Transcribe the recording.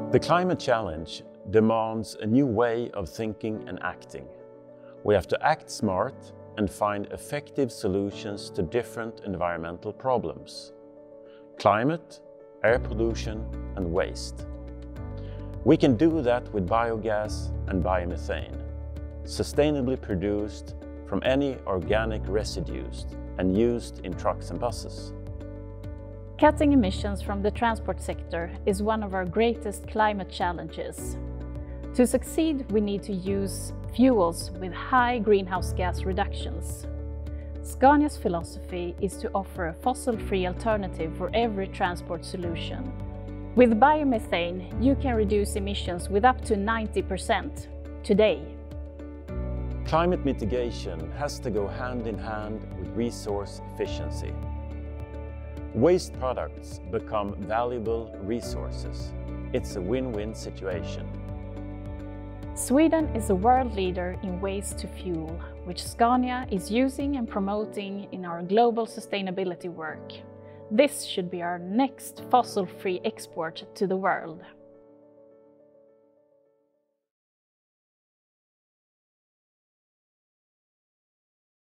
The climate challenge demands a new way of thinking and acting. We have to act smart and find effective solutions to different environmental problems: climate, air pollution, and waste. We can do that with biogas and biomethane, sustainably produced from any organic residues and used in trucks and buses. Cutting emissions from the transport sector is one of our greatest climate challenges. To succeed, we need to use fuels with high greenhouse gas reductions. Scania's philosophy is to offer a fossil-free alternative for every transport solution. With biomethane, you can reduce emissions with up to 90% today. Climate mitigation has to go hand in hand with resource efficiency. Waste products become valuable resources. It's a win-win situation. Sweden is a world leader in waste to fuel, which Scania is using and promoting in our global sustainability work. This should be our next fossil-free export to the world.